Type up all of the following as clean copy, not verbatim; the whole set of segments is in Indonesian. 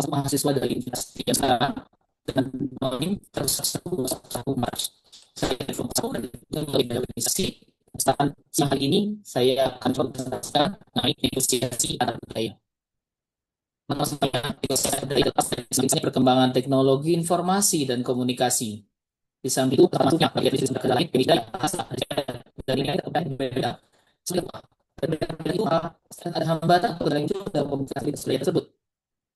Mahasiswa dari Universitas Jasa dengan terus satu Maret saya dari organisasi. Siang hari ini saya akan coba presentasikan mengenai negosiasi antar budaya. Menurut saya, negosiasi dari lepas dari misalnya perkembangan teknologi informasi dan komunikasi. Di samping itu, termasuknya bagian dari sumber lain, beda bahasa, dari lain berbeda. Sebenarnya, berbeda itu ada hambatan atau ada muncul dalam komunikasi tersebut.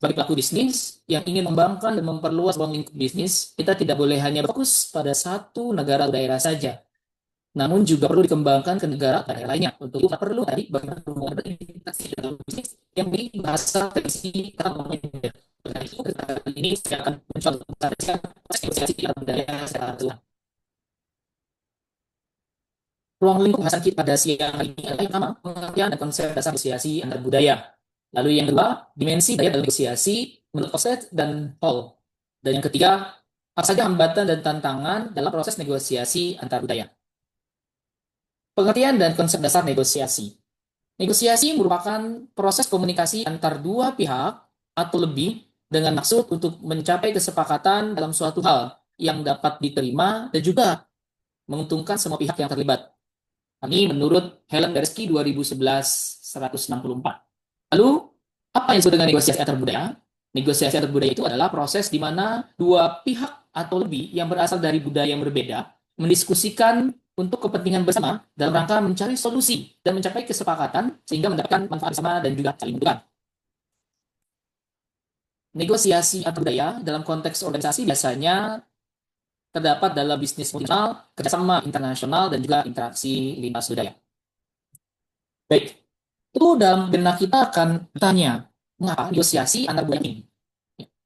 Bagi pelaku bisnis yang ingin mengembangkan dan memperluas ruang lingkup bisnis, kita tidak boleh hanya fokus pada satu negara atau daerah saja, namun juga perlu dikembangkan ke negara atau daerah lainnya. Untuk itu, kita perlu tadi bagaimana hubungan berinteraksi dalam bisnis yang memiliki bahasa tradisi kata ngomongnya. Oleh itu, kali ini saya akan mencoba memperhatikan negosiasi antar budaya secara keseluruhan. Ruang lingkup bahasan kita pada siang hari ini adalah yang pertama, pengertian dan konsep dasar negosiasi antar budaya. Lalu yang kedua, dimensi daya dalam negosiasi menurut Offset dan Hall. Dan yang ketiga, apa saja hambatan dan tantangan dalam proses negosiasi antar budaya. Pengertian dan konsep dasar negosiasi. Negosiasi merupakan proses komunikasi antar dua pihak atau lebih dengan maksud untuk mencapai kesepakatan dalam suatu hal yang dapat diterima dan juga menguntungkan semua pihak yang terlibat. Ini menurut Helen Beresky 2011-164. Lalu, apa yang disebut dengan negosiasi antar budaya? Negosiasi antar budaya itu adalah proses di mana dua pihak atau lebih yang berasal dari budaya yang berbeda mendiskusikan untuk kepentingan bersama dalam rangka mencari solusi dan mencapai kesepakatan sehingga mendapatkan manfaat bersama dan juga saling menguntungkan. Negosiasi antar budaya dalam konteks organisasi biasanya terdapat dalam bisnis multinasional, kerjasama internasional, dan juga interaksi lintas budaya. Baik, itu dalam benak kita akan bertanya, mengapa negosiasi antar budaya ini?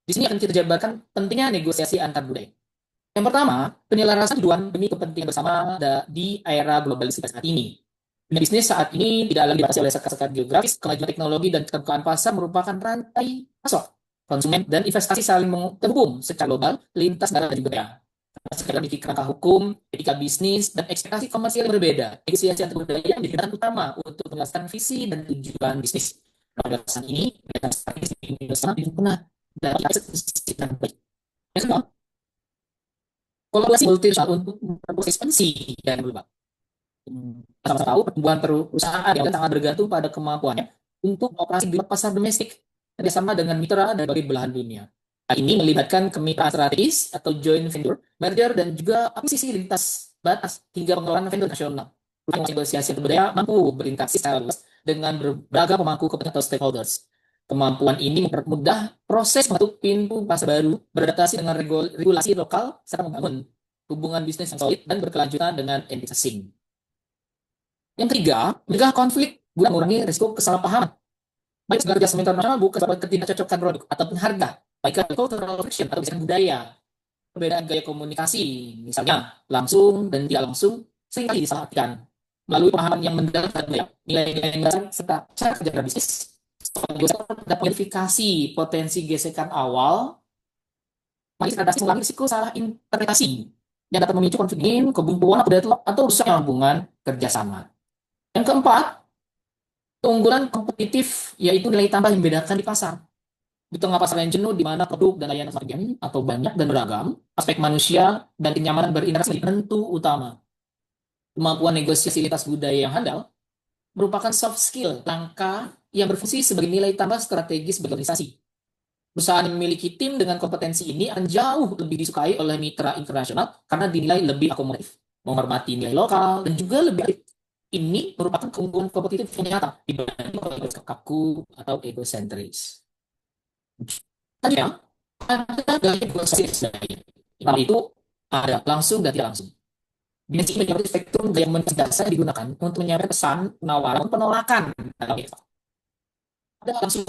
Di sini akan kita jabarkan pentingnya negosiasi antar budaya. Yang pertama, penyelarasan tujuan demi kepentingan bersama di era globalisasi saat ini. Dunia bisnis saat ini tidak lagi dibatasi oleh sekat-sekat geografis, kemajuan teknologi dan keterbukaan pasar merupakan rantai pasok, konsumen, dan investasi saling terhubung secara global, lintas negara dan juga daerah. Secara kerangka hukum, etika bisnis, dan ekspektasi komersial yang berbeda. Negosiasi antar budaya menjadi utama untuk menjelaskan visi dan tujuan bisnis. Pada dasar ini, mereka strategis di bersama tidak pernah dalam eksekusi yang baik. Yang kedua, kolaborasi multinasional untuk memperluas ekspansi dan berubah. Sama-sama tahu pertumbuhan perusahaan yang sangat bergantung pada kemampuannya untuk operasi di pasar domestik kerjasama dengan mitra dari berbagai belahan dunia. Hal ini melibatkan kemitraan strategis atau joint venture, merger, dan juga akuisisi lintas batas hingga pengelolaan vendor nasional. Negosiasi budaya mampu berinteraksi secara luas dengan berbagai pemangku kepentingan atau stakeholders. Kemampuan ini mempermudah proses mengetuk pintu pasar baru, beradaptasi dengan regulasi lokal, serta membangun hubungan bisnis yang solid dan berkelanjutan dengan entitas asing. Yang ketiga, mencegah konflik guna mengurangi risiko kesalahpahaman. Baik segala kerjasama internasional bukan sebab ketidakcocokan produk ataupun harga, baik cultural friction atau gesekan budaya, perbedaan gaya komunikasi, misalnya langsung dan tidak langsung, seringkali disalahartikan. Melalui pemahaman yang mendalam terhadap nilai-nilai yang dasar serta cara kerja bisnis, dapat mengidentifikasi potensi gesekan awal, makin adaptasi mengurangi risiko salah interpretasi yang dapat memicu konflik dingin, kebuntuan atau rusaknya hubungan kerjasama. Yang keempat, keunggulan kompetitif yaitu nilai tambah yang membedakan di pasar. Di tengah pasar yang jenuh di mana produk dan layanan semakin atau banyak dan beragam, aspek manusia dan kenyamanan berinteraksi menjadi penentu utama. Kemampuan negosiasi lintas budaya yang handal merupakan soft skill, langkah yang berfungsi sebagai nilai tambah strategis berorganisasi. Perusahaan yang memiliki tim dengan kompetensi ini akan jauh lebih disukai oleh mitra internasional karena dinilai lebih akomodatif, menghormati nilai lokal, dan juga lebih aktif. Ini merupakan keunggulan kompetitif yang nyata dibanding kalau kaku atau egosentris. Tanya, ada gaya negosiasi lain. Pertama itu ada langsung dan tidak langsung. Dimensi mencapai spektrum gaya komunikasi digugakan untuk menyampaikan pesan, penawaran, penolakan dalam ada langsung.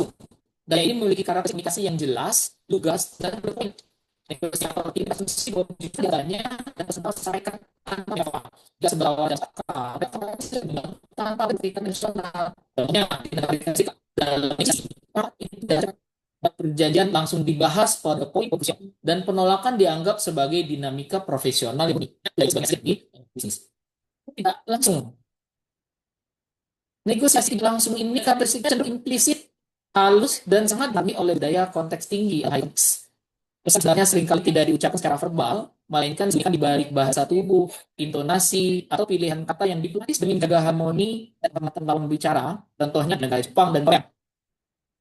Gaya ini memiliki karakteristik komunikasi yang jelas, lugas, dan berpoin. Negosiasi tidak asumsi bahwa tujuannya dan pesan disampaikan tanpa apa. Jika sebelah wajah tanpa berkaitan nasional. Contohnya, dalam negosiasi itu dapat Perjanjian langsung dibahas pada poin fokus dan penolakan dianggap sebagai dinamika profesional yang dari sebagai di bisnis. Tidak langsung. Negosiasi langsung ini karakteristiknya cenderung implisit, halus, dan sangat dipahami oleh budaya konteks tinggi. Pesan sebenarnya seringkali tidak diucapkan secara verbal, melainkan di balik bahasa tubuh, intonasi, atau pilihan kata yang ditulis demi menjaga harmoni dan kehormatan lawan bicara. Contohnya di negara Jepang dan Korea.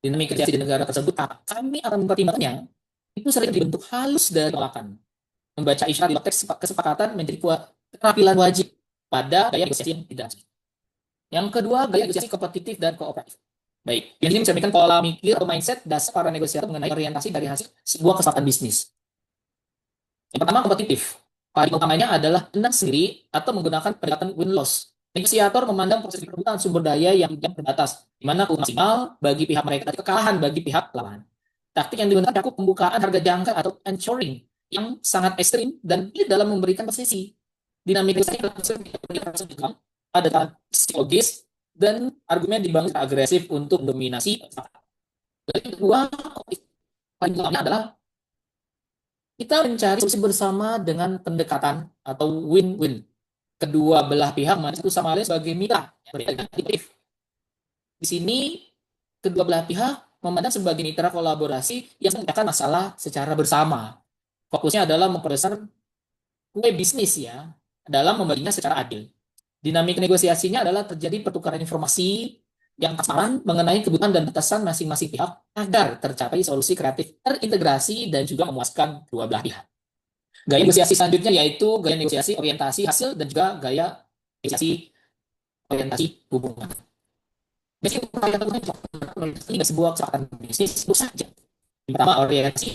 Dinamika di negara tersebut, kami akan mempertimbangkannya, itu sering dibentuk halus dari penolakan. Membaca isyarat di teks kesepakatan menjadi keterampilan wajib pada gaya negosiasi yang tidak. Yang kedua, gaya negosiasi kompetitif dan kooperatif. Baik, yang ini mencerminkan pola mikir atau mindset dasar para negosiator mengenai orientasi dari hasil sebuah kesepakatan bisnis. Yang pertama, kompetitif. Paradigma utamanya adalah menang sendiri atau menggunakan pendekatan win-loss. Negosiator memandang proses perebutan sumber daya yang terbatas, di mana keuntungan maksimal bagi pihak mereka dan kekalahan bagi pihak lawan. Taktik yang digunakan cakup pembukaan harga jangkar atau anchoring yang sangat ekstrim dan sulit dalam memberikan posisi. Dinamika ada psikologis dan argumen dibangun agresif untuk dominasi. Yang kedua, paling utama adalah kita mencari solusi bersama dengan pendekatan atau win-win. Kedua belah pihak satu sama lain sebagai mitra. Di sini kedua belah pihak memandang sebagai mitra kolaborasi yang memecahkan masalah secara bersama. Fokusnya adalah memperbesar kue bisnis ya, dalam membaginya secara adil. Dinamika negosiasinya adalah terjadi pertukaran informasi yang transparan mengenai kebutuhan dan batasan masing-masing pihak agar tercapai solusi kreatif terintegrasi dan juga memuaskan kedua belah pihak. Gaya negosiasi selanjutnya yaitu gaya negosiasi orientasi hasil dan juga gaya negosiasi orientasi hubungan. Ini sebuah kesepakatan bisnis itu saja. Yang pertama orientasi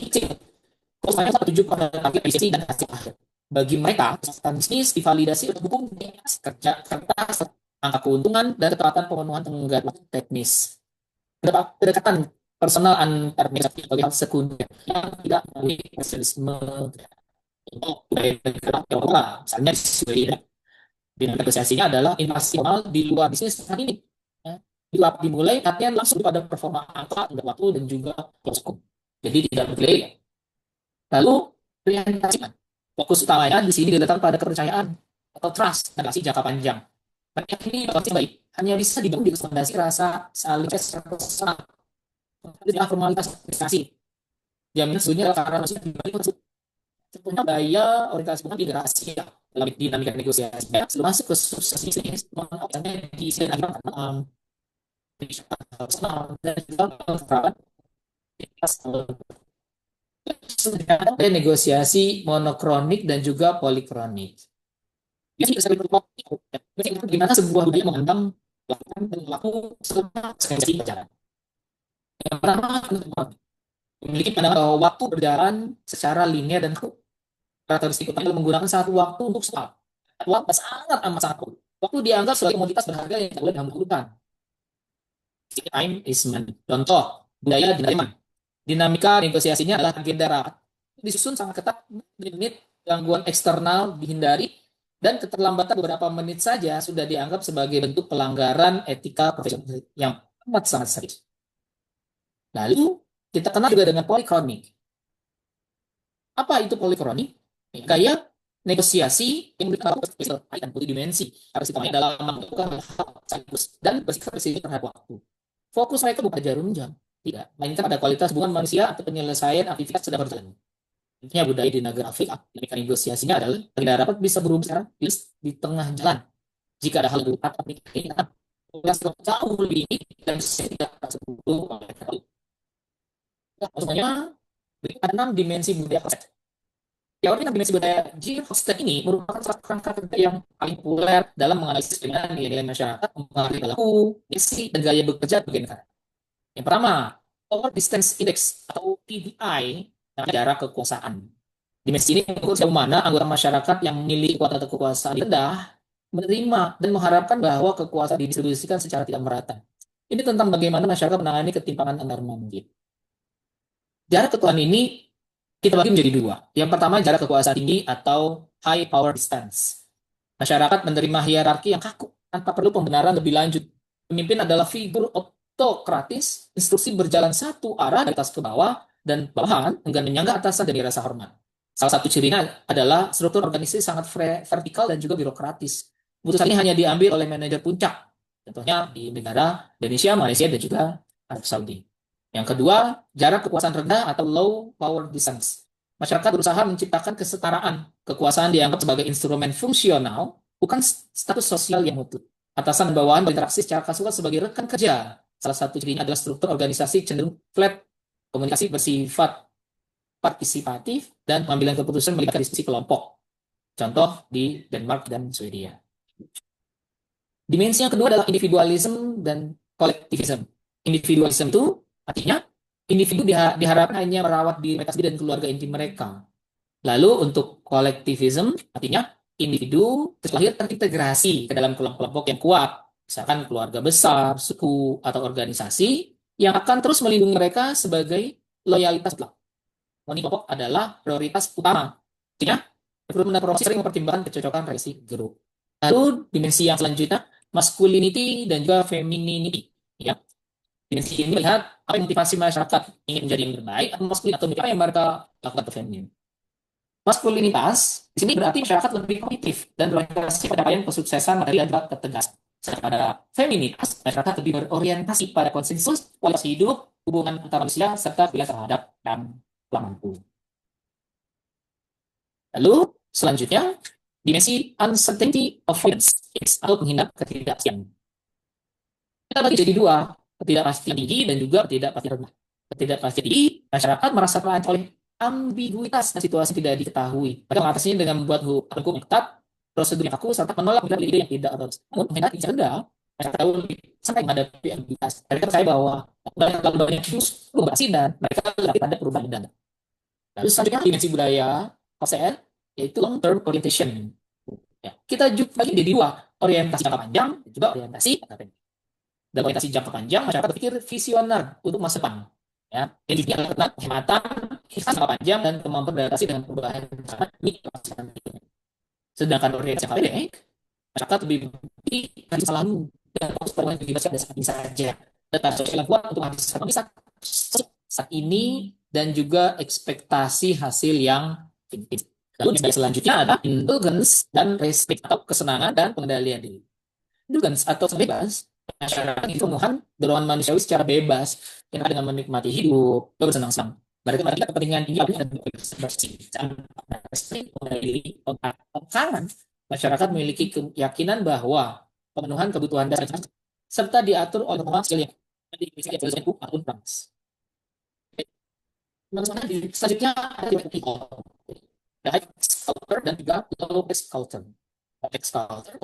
kalau saya tujuh pada target bisnis dan hasil akhir. Bagi mereka, kesepakatan bisnis divalidasi oleh hukum kerja kertas, angka keuntungan, dan ketepatan pemenuhan tenggat waktu teknis. Kedekatan personal antar negosiasi sebagai hal sekunder yang tidak melalui spesialisme. Misalnya di negosiasinya adalah investasi di luar bisnis saat ini. Dimulai latihan langsung pada performa angka, waktu, dan juga proses. Jadi tidak berdelay. Lalu orientasi fokus utamanya di sini diletakkan pada kepercayaan atau trust relasi jangka panjang. Mereka ini pasti baik hanya bisa dibangun di fondasi rasa saling personal. Tidak formalitas organisasi. Jaminan sesungguhnya karena masih dibalik sebetulnya gaya orientasi bukan integrasi ya dalam dinamika negosiasi. Sebelum masuk ke sukses bisnis, misalnya di sini personal dan juga peran ada negosiasi monokronik dan juga polikronik. Jadi gimana sebuah budaya memandang lakukan perilaku selama sesi berjalan. Yang pertama, memiliki pandangan bahwa waktu berjalan secara linear dan karakteristik utama menggunakan satu waktu untuk stop. Waktu sangat amat sangat kurang. Waktu dianggap sebagai komoditas berharga yang tidak boleh dihambur-hamburkan. Time is money. Contoh, budaya dinamika negosiasinya adalah agenda rapat disusun sangat ketat, menit gangguan eksternal dihindari, dan keterlambatan beberapa menit saja sudah dianggap sebagai bentuk pelanggaran etika profesional yang amat sangat serius. Lalu kita kenal juga dengan polikronik. Apa itu polikronik? Gaya negosiasi yang memberikan multidimensi harus ditemani dalam melakukan hal sekaligus dan bersifat presisi terhadap waktu. Fokus mereka bukan jarum jam, tidak, melainkan pada kualitas hubungan manusia atau penyelesaian aktivitas sedang berjalan. Intinya budaya di negara Afrika, dinamika negosiasinya adalah agenda rapat bisa berubah secara di tengah jalan. Jika ada hal yang atau yang jauh lebih ini dan tidak tersebut oleh terlalu. Maksudnya, ada 6 dimensi budaya konsep. Teori 6 dimensi budaya G. Hofstede ini merupakan salah kerangka kerja yang paling populer dalam menganalisis bagaimana nilai-nilai masyarakat, mempengaruhi perilaku, misi, dan gaya bekerja bagi negara. Yang pertama, Power Distance Index atau PDI, jarak kekuasaan. Dimensi ini mengukur sejauh mana anggota masyarakat yang memiliki kekuatan atau kekuasaan rendah menerima dan mengharapkan bahwa kekuasaan didistribusikan secara tidak merata. Ini tentang bagaimana masyarakat menangani ketimpangan antar manusia. Jarak kekuasaan ini kita bagi menjadi dua. Yang pertama, jarak kekuasaan tinggi atau high power distance. Masyarakat menerima hierarki yang kaku tanpa perlu pembenaran lebih lanjut. Pemimpin adalah figur autokratis, instruksi berjalan satu arah dari atas ke bawah, dan bawahan enggan menyangga atasan dari rasa hormat. Salah satu cirinya adalah struktur organisasi sangat vertikal dan juga birokratis. Keputusan ini hanya diambil oleh manajer puncak, contohnya di negara Indonesia, Malaysia, dan juga Arab Saudi. Yang kedua, jarak kekuasaan rendah atau low power distance. Masyarakat berusaha menciptakan kesetaraan. Kekuasaan dianggap sebagai instrumen fungsional, bukan status sosial yang mutlak. Atasan dan bawahan berinteraksi secara kasual sebagai rekan kerja. Salah satu cirinya adalah struktur organisasi cenderung flat, komunikasi bersifat partisipatif, dan pengambilan keputusan melibatkan diskusi kelompok. Contoh di Denmark dan Swedia. Dimensi yang kedua adalah individualisme dan kolektivisme. Individualisme itu artinya individu diharapkan hanya merawat diri mereka sendiri dan keluarga inti mereka. Lalu untuk kolektivisme artinya individu terlahir terintegrasi ke dalam kelompok-kelompok yang kuat, misalkan keluarga besar, suku, atau organisasi yang akan terus melindungi mereka sebagai loyalitas mutlak. Money kelompok adalah prioritas utama. Artinya, rekrutmen dan promosi sering mempertimbangkan kecocokan relasi grup. Lalu dimensi yang selanjutnya, masculinity dan juga femininity. Ya. Dimensi ini melihat apa yang motivasi masyarakat ingin menjadi yang terbaik atau maskulin atau apa yang mereka lakukan atau feminin. Maskulinitas di sini berarti masyarakat lebih kognitif dan berorientasi pada pencapaian kesuksesan materi dan juga ketegasan. Sedangkan pada feminitas, masyarakat lebih berorientasi pada konsensus, kualitas hidup, hubungan antar manusia, serta pilihan terhadap dan mampu. Lalu selanjutnya, dimensi uncertainty avoidance atau menghindar ketidakpastian. Kita bagi jadi dua, ketidakpastian tinggi dan juga ketidakpastian rendah. Ketidakpastian tinggi, masyarakat merasa terancam oleh ambiguitas dan situasi tidak diketahui. Mereka mengatasinya dengan membuat hukum yang ketat, prosedur yang kaku, serta menolak ide yang tidak ada. Namun menghindar tinggi rendah, masyarakat tahu lebih santai menghadapi ambiguitas. Mereka percaya bahwa banyak virus belum beraksi dan mereka lebih pada perubahan dan lalu selanjutnya dimensi budaya OCN yaitu long term orientation. Ya, kita juga bagi di dua, orientasi jangka panjang dan juga orientasi jangka pendek. Dalam orientasi jangka panjang, masyarakat berpikir visioner untuk masa depan. Ya, ini adalah tentang penghematan, ikhlas jangka panjang dan kemampuan beradaptasi dengan perubahan ini. Sedangkan orientasi jangka pendek, masyarakat lebih berpikir masa lalu dan fokus pada yang dibebaskan dan saat ini saja. Tetap sosial yang kuat untuk mengantisipasi saat ini dan juga ekspektasi hasil yang tinggi. Lalu yang selanjutnya ada indulgence dan respect atau kesenangan dan pengendalian diri. Indulgence atau bebas, masyarakat itu memohon dorongan manusiawi secara bebas yang dengan menikmati hidup, bersenang-senang. Mereka memiliki kepentingan tinggi dan bersih. Respect mengendalikan diri, kanan masyarakat memiliki keyakinan bahwa pemenuhan kebutuhan dasar serta diatur oleh orang yang dimiliki ataupun trans. Selanjutnya ada culture dan juga low-tech culture. Low-tech culture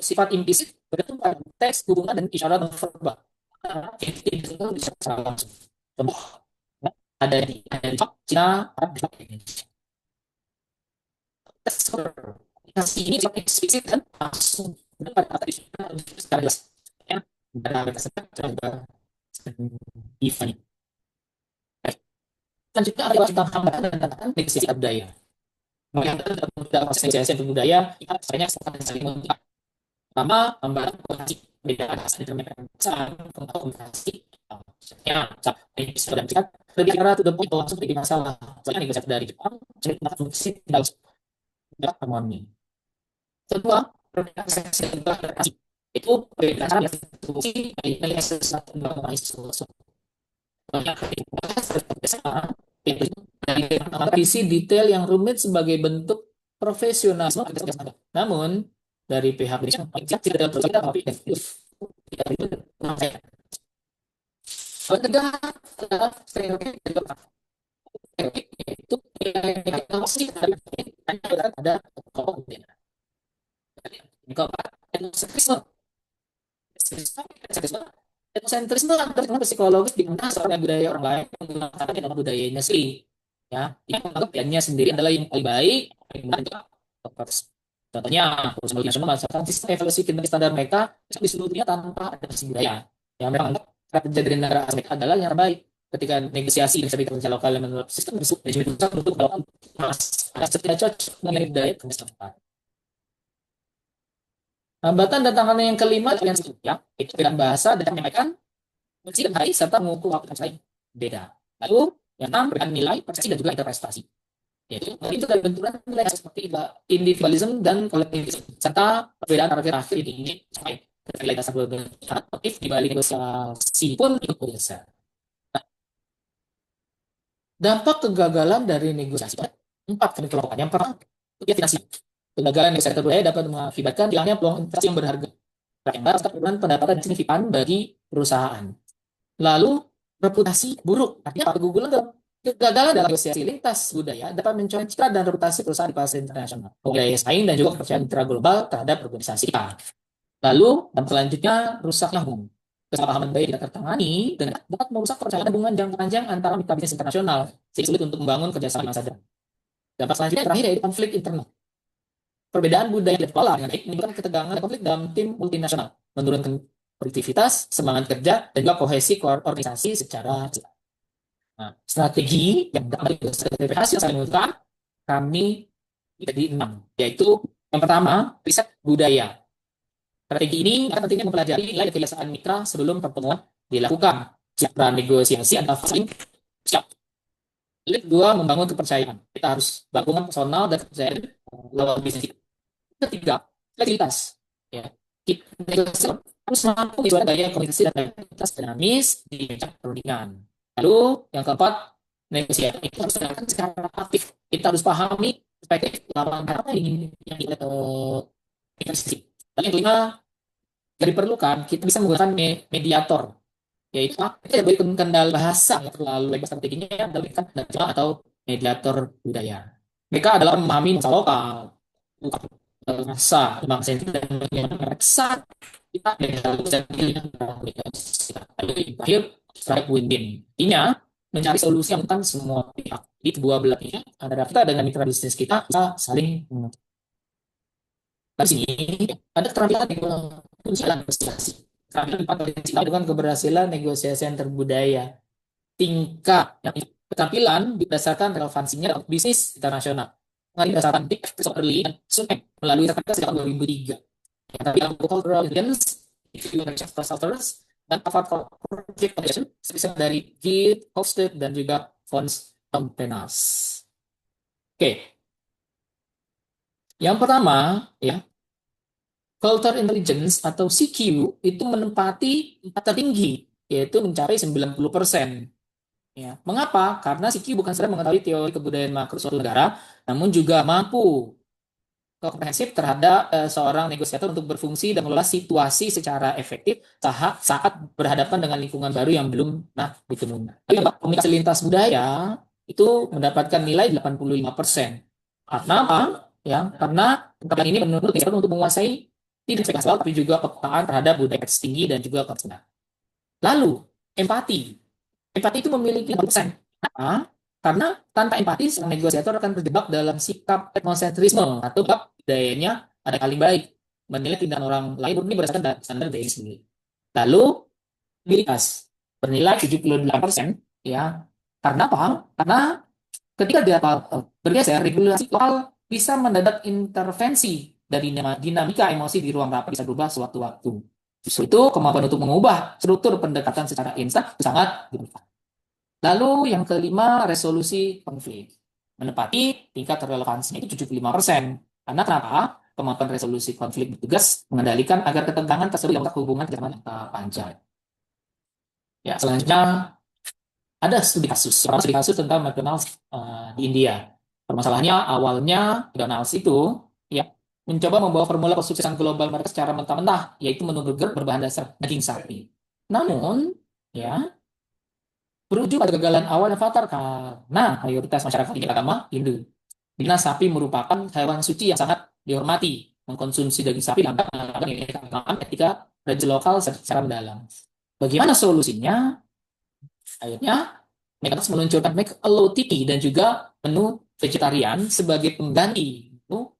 sifat implisit bergantung pada teks, hubungan, dan isyarat verbal. Itu bisa secara langsung. Contoh, ada di Cina, Arab, dan Indonesia. Teks komunikasi ini sifat eksplisit dan langsung dan pada kata secara jelas. Ya, pada kata secara event. Selanjutnya ada tentang hambatan dan tantangan negosiasi budaya. Mengenai negosiasi budaya, kita banyak sekali saling mengikat. Pertama, hambatan komunikasi perbedaan bahasa dan perbedaan komunikasi. Ya, ini bisa dan kita lebih karena to the point langsung jadi masalah. Soalnya negosiasi dari Jepang, cerita fungsi tidak harmoni. Kedua, perbedaan seksi dan adaptasi. Itu perbedaan cara yang fungsi dari sesuatu sesuatu. Isi detail yang rumit sebagai bentuk profesionalisme. Namun dari pihak tidak dalam proses kita tapi tidak itu ketiga adalah stereotip yaitu ada kelompok berbeda. Keempat, etnosentrisme adalah psikologis di mana seorang budaya orang lain menggunakan dalam budayanya sendiri. Ya, yang menganggap pilihannya sendiri adalah yang paling baik, paling benar juga. Contohnya, perusahaan multinasional melaksanakan sistem evaluasi kinerja standar mereka di seluruh dunia tanpa ada singgah. Ya, mereka menganggap kerja dari negara asal adalah yang terbaik. Ketika negosiasi dengan serikat kerja lokal yang menurut sistem tersebut, manajemen pusat untuk melakukan tidak cocok dengan budaya tempat. Hambatan dan tantangan yang kelima yang itu perbedaan bahasa dan menyampaikan Fungsi dan hari serta mengukur waktu lain beda. Lalu yang enam, berikan nilai, persepsi dan juga interpretasi. Yaitu itu dari benturan nilai seperti individualism dan kolektivisme serta perbedaan terakhir ini sampai nilai dasar aktif di balik negosiasi pun ikut bergeser. Dampak kegagalan dari negosiasi empat kami kelompokkan. Yang pertama, finansial. Kegagalan negosiasi budaya dapat mengakibatkan hilangnya peluang investasi yang berharga. Yang serta penurunan pendapatan yang signifikan bagi perusahaan. Lalu reputasi buruk. Artinya keguguran dalam kegagalan dalam negosiasi lintas budaya dapat mencoreng citra dan reputasi perusahaan di pasar internasional, daya saing dan juga kepercayaan mitra global terhadap organisasi kita. Lalu dampak selanjutnya rusaknya hubungan. Kesalahpahaman baik tidak tertangani dan dapat merusak kepercayaan hubungan jangka panjang antara mitra bisnis internasional, sehingga sulit untuk membangun kerjasama di masa depan. Dampak selanjutnya terakhir yaitu konflik internal. Perbedaan budaya dan pola dengan baik menimbulkan ketegangan dan konflik dalam tim multinasional, menurunkan produktivitas, semangat kerja, dan juga kohesi organisasi secara jelas. Nah, strategi yang dapat berhasil saya menentukan kami jadi 6, yaitu yang pertama, riset budaya. Strategi ini akan pentingnya mempelajari nilai kebiasaan mitra sebelum pertemuan dilakukan. Siap negosiasi antara saling siap. Lalu kedua, membangun kepercayaan. Kita harus bangun personal dan kepercayaan lawan bisnis kita. Ketiga, fleksibilitas. Ya, kita harus mampu menjual gaya komunikasi dan fleksibilitas dinamis di meja perundingan. Lalu yang keempat, negosiasi itu harus dilakukan secara aktif. Kita harus pahami perspektif lawan apa yang kita investasi. Lalu yang kelima, yang diperlukan kita bisa menggunakan mediator, yaitu kita boleh kendala bahasa yang terlalu lebar strateginya adalah kendala atau mediator budaya. Mereka adalah memahami masalah lokal, bahasa, bangsa dan memaksa kita akhir strike win-win. Intinya mencari solusi yang tentang semua pihak di kedua belah pihak antara kita dengan mitra bisnis kita bisa saling di sini ada keterampilan negosiasi. Keterampilan dengan keberhasilan negosiasi antar budaya. Tingkat keterampilan berdasarkan relevansinya untuk bisnis internasional. Berdasarkan Dick Early dan Sunek melalui sertifikat sejak 2003. Tapi yang cultural intelligence, Salters, dan Harvard Project Foundation, spesial dari Git, Hofstede, dan juga Fons Tompenas. Oke. Yang pertama, ya, Culture Intelligence atau CQ itu menempati tempat tertinggi, yaitu mencapai 90%. Ya. Mengapa? Karena CQ bukan saja mengetahui teori kebudayaan makro suatu negara, namun juga mampu komprehensif terhadap seorang negosiator untuk berfungsi dan mengelola situasi secara efektif saat berhadapan dengan lingkungan baru yang belum ditemui. Komunikasi lintas budaya itu mendapatkan nilai 85%. Karena apa? Ya, karena keterampilan ini menurut untuk menguasai tidak spesial tapi juga kepekaan terhadap budaya tinggi dan juga konsumen. Lalu, empati. Empati itu memiliki 60%. Kenapa? Karena tanpa empati, sang negosiator akan terjebak dalam sikap etnosentrisme atau budayanya ada kali baik, menilai tindakan orang lain murni berdasarkan standar diri sendiri. Lalu, abilitas bernilai 78%, ya. Karena apa? Karena ketika dia bergeser, regulasi lokal bisa mendadak intervensi dari dinamika emosi di ruang rapat bisa berubah sewaktu-waktu. Justru itu, kemampuan untuk mengubah struktur pendekatan secara instan sangat diperlukan. Lalu yang kelima, resolusi konflik. Menepati tingkat relevansinya itu 75%. Karena kenapa? Kemampuan resolusi konflik bertugas mengendalikan agar ketegangan tersebut dapat hubungan jangka panjang. Ya, selanjutnya ada studi kasus tentang McDonald's di India. Permasalahannya awalnya McDonald's itu ya mencoba membawa formula kesuksesan global mereka secara mentah-mentah, yaitu menu burger berbahan dasar daging sapi. Namun, ya berujung pada kegagalan awal dan fatal karena mayoritas masyarakat ini agama Hindu. Di mana sapi merupakan hewan suci yang sangat dihormati. Mengkonsumsi daging sapi dapat melakukan keagamaan ketika religion lokal secara mendalam. Bagaimana solusinya? Akhirnya, McDonald's meluncurkan McAloTiki dan juga menu vegetarian sebagai pengganti menu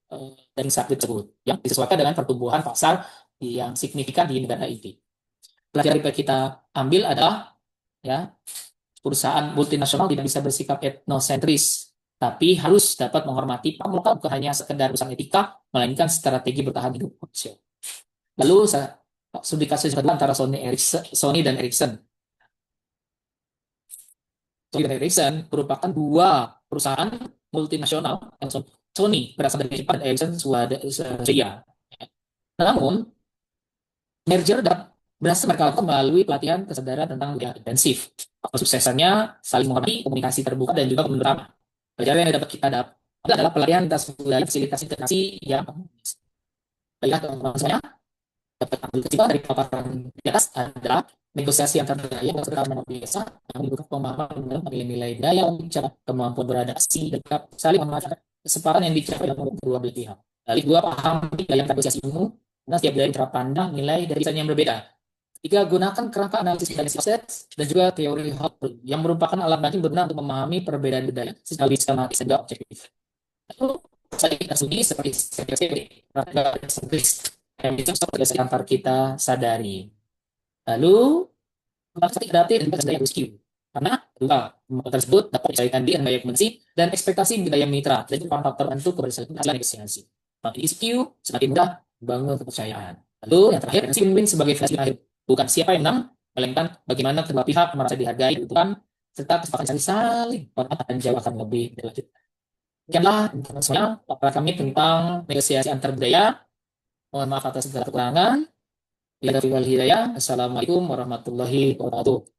daging sapi tersebut yang disesuaikan dengan pertumbuhan pasar yang signifikan di negara itu. Pelajaran yang kita ambil adalah ya perusahaan multinasional tidak bisa bersikap etnosentris, tapi harus dapat menghormati pam lokal bukan hanya sekedar urusan etika, melainkan strategi bertahan hidup komersial. Lalu studi kasus kedua antara Sony dan Ericsson. Sony dan Ericsson merupakan dua perusahaan multinasional yang Sony berasal dari Jepang dan Ericsson Swedia. Namun, merger berhasil mereka lakukan melalui pelatihan kesadaran tentang budaya intensif. Kesuksesannya saling menghormati, komunikasi terbuka, dan juga pembentukan. Pelajaran yang dapat kita dapat adalah pelatihan lintas budaya, fasilitas integrasi yang baiklah teman-teman semuanya dapat ambil kesimpulan dari paparan di atas adalah negosiasi antar budaya yang berkaitan biasa yang membutuhkan pemahaman dalam nilai-nilai budaya untuk cara kemampuan beradaptasi dan saling memanfaatkan kesepakatan yang dicapai dalam kedua belah pihak. Lalu dua paham dalam negosiasi umum dan setiap budaya cara pandang nilai dari desain yang berbeda. Tiga, gunakan kerangka analisis dan assets dan juga teori Hopper yang merupakan alat bantu berguna untuk memahami perbedaan budaya secara sistematis dan objektif. Lalu, saya tersendiri seperti yang itu seperti antar kita sadari. Lalu, maka adaptif dan juga rescue. Karena dua tersebut dapat dicarikan di banyak kondisi dan ekspektasi budaya mitra dan itu faktor tertentu keberhasilan negosiasi. Semakin rescue, semakin mudah membangun kepercayaan. Lalu yang terakhir, win-win sebagai versi akhir. Bukan siapa yang menang, melainkan bagaimana kedua pihak merasa dihargai, dibutuhkan, serta kesepakatan saling hormat dan jauh akan lebih berlanjut. Demikianlah semuanya paparan kami tentang negosiasi antar budaya. Mohon maaf atas segala kekurangan. Bila Hidayah. Assalamualaikum warahmatullahi wabarakatuh.